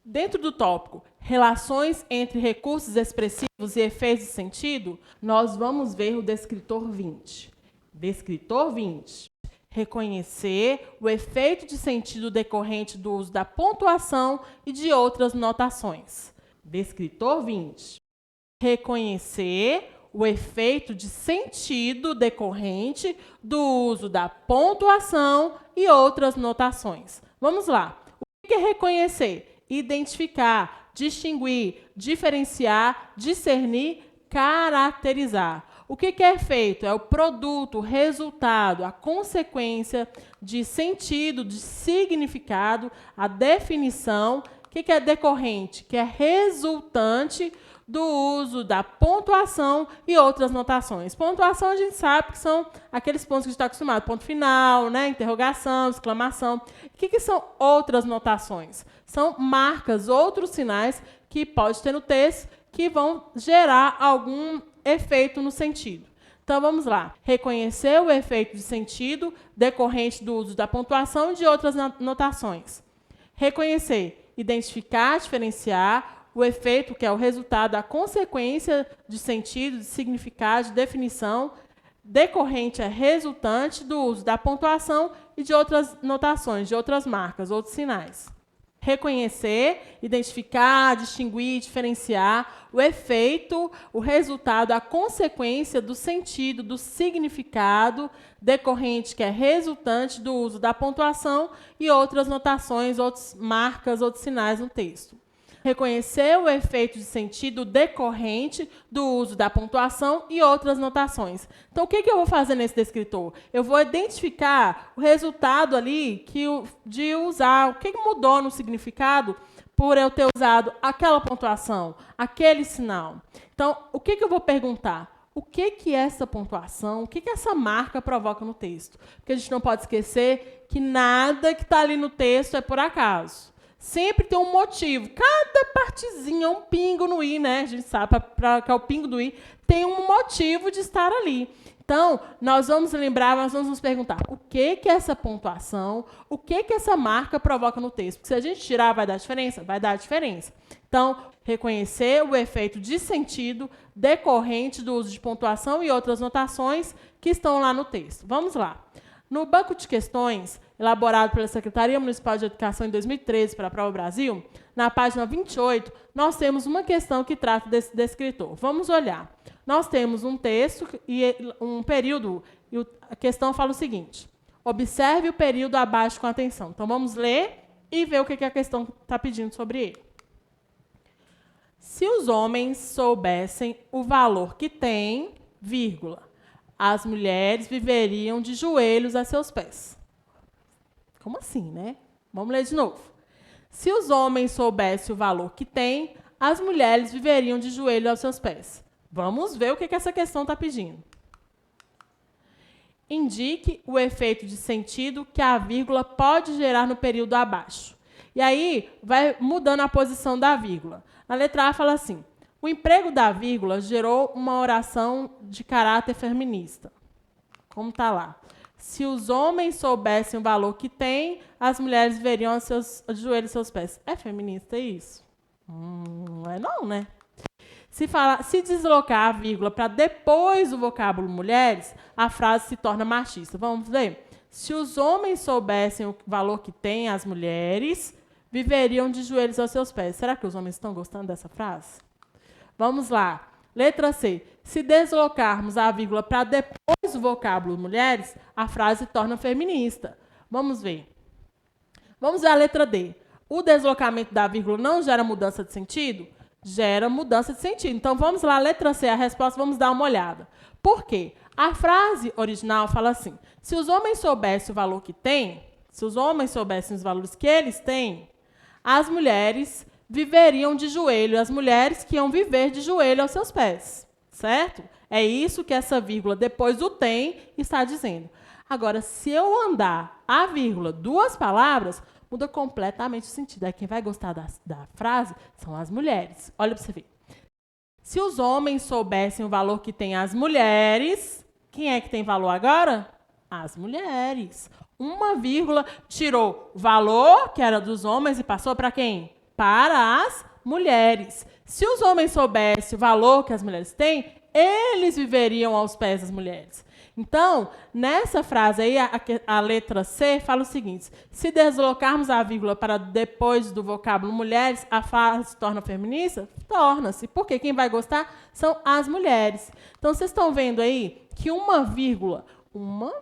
Dentro do tópico relações entre recursos expressivos e efeitos de sentido, nós vamos ver o descritor 20. Descritor 20. Reconhecer o efeito de sentido decorrente do uso da pontuação e de outras notações. Descritor 20. Reconhecer o efeito de sentido decorrente do uso da pontuação e outras notações. Vamos lá. O que é reconhecer? Identificar, distinguir, diferenciar, discernir, caracterizar. O que é efeito? É o produto, o resultado, a consequência de sentido, de significado, a definição. O que é decorrente? Que é resultante do uso da pontuação e outras notações. Pontuação a gente sabe que são aqueles pontos que a gente está acostumado. Ponto final, né? Interrogação, exclamação. O que são outras notações? São marcas, outros sinais que pode ter no texto que vão gerar algum efeito no sentido. Então, vamos lá. Reconhecer o efeito de sentido decorrente do uso da pontuação e de outras notações. Reconhecer, identificar, diferenciar o efeito, que é o resultado, a consequência de sentido, de significado, de definição, decorrente é resultante do uso da pontuação e de outras notações, de outras marcas, outros sinais. Reconhecer, identificar, distinguir, diferenciar o efeito, o resultado, a consequência do sentido, do significado decorrente, que é resultante do uso da pontuação e outras notações, outras marcas, outros sinais no texto. Reconhecer o efeito de sentido decorrente do uso da pontuação e outras notações. Então, o que eu vou fazer nesse descritor? Eu vou identificar o resultado ali de usar, o que mudou no significado por eu ter usado aquela pontuação, aquele sinal. Então, o que eu vou perguntar? O que é essa pontuação, o que essa marca provoca no texto? Porque a gente não pode esquecer que nada que está ali no texto é por acaso. Sempre tem um motivo. Cada partezinha, um pingo no i, né? A gente sabe, que é o pingo do i, tem um motivo de estar ali. Então, nós vamos lembrar, nós vamos nos perguntar o que é essa pontuação, o que essa marca provoca no texto. Porque se a gente tirar, vai dar diferença? Vai dar diferença. Então, reconhecer o efeito de sentido decorrente do uso de pontuação e outras notações que estão lá no texto. Vamos lá. No banco de questões, elaborado pela Secretaria Municipal de Educação em 2013 para a Prova Brasil, na página 28, nós temos uma questão que trata desse descritor. Vamos olhar. Nós temos um texto e um período, e a questão fala o seguinte: observe o período abaixo com atenção. Então, vamos ler e ver o que a questão está pedindo sobre ele. Se os homens soubessem o valor que têm, vírgula, as mulheres viveriam de joelhos a seus pés. Como assim, né? Vamos ler de novo. Se os homens soubessem o valor que têm, as mulheres viveriam de joelho aos seus pés. Vamos ver o que essa questão está pedindo. Indique o efeito de sentido que a vírgula pode gerar no período abaixo. E aí, vai mudando a posição da vírgula. Na letra A fala assim: o emprego da vírgula gerou uma oração de caráter feminista. Como está lá? Se os homens soubessem o valor que têm, as mulheres veriam os seus joelhos e seus pés. É feminista isso? Não é não, né? Se deslocar a vírgula para depois do vocábulo mulheres, a frase se torna machista. Vamos ver? Se os homens soubessem o valor que têm, as mulheres viveriam de joelhos aos seus pés. Será que os homens estão gostando dessa frase? Vamos lá. Letra C. Se deslocarmos a vírgula para depois do vocábulo mulheres, a frase se torna feminista. Vamos ver. Vamos ver a letra D. O deslocamento da vírgula não gera mudança de sentido? Gera mudança de sentido. Então, vamos lá, letra C, a resposta, vamos dar uma olhada. Por quê? A frase original fala assim: se os homens soubessem o valor que têm, se os homens soubessem os valores que eles têm, as mulheres viveriam de joelho, as mulheres que iam viver de joelho aos seus pés, certo? É isso que essa vírgula depois do tem está dizendo. Agora, se eu andar a vírgula duas palavras, muda completamente o sentido. Aí quem vai gostar da frase são as mulheres. Olha para você ver. Se os homens soubessem o valor que têm as mulheres, quem é que tem valor agora? As mulheres. Uma vírgula tirou valor, que era dos homens, e passou para quem? para as mulheres. Se os homens soubessem o valor que as mulheres têm, eles viveriam aos pés das mulheres. Então, nessa frase aí, a letra C fala o seguinte: se deslocarmos a vírgula para depois do vocábulo mulheres, a frase se torna feminista? Torna-se, porque quem vai gostar são as mulheres. Então, vocês estão vendo aí que uma vírgula, não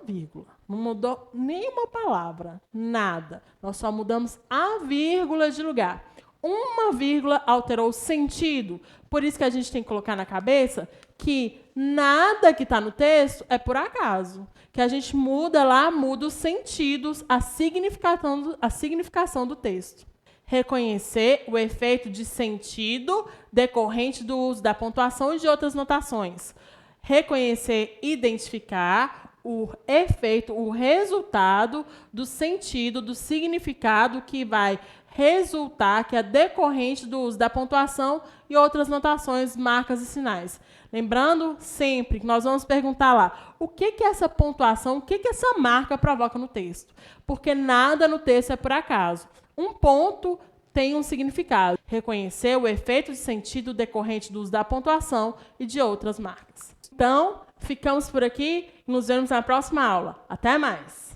mudou nenhuma palavra, nada. Nós só mudamos a vírgula de lugar. Uma vírgula alterou o sentido. Por isso que a gente tem que colocar na cabeça que nada que está no texto é por acaso. Que a gente muda os sentidos, a significação do texto. Reconhecer o efeito de sentido decorrente do uso da pontuação e de outras notações. Reconhecer, identificar o efeito, o resultado do sentido, do significado que vai resultar, que é decorrente do uso da pontuação e outras notações, marcas e sinais. Lembrando sempre que nós vamos perguntar lá, o que é essa pontuação, o que essa marca provoca no texto? Porque nada no texto é por acaso. Um ponto tem um significado. Reconhecer o efeito de sentido decorrente do uso da pontuação e de outras marcas. Então, ficamos por aqui e nos vemos na próxima aula. Até mais!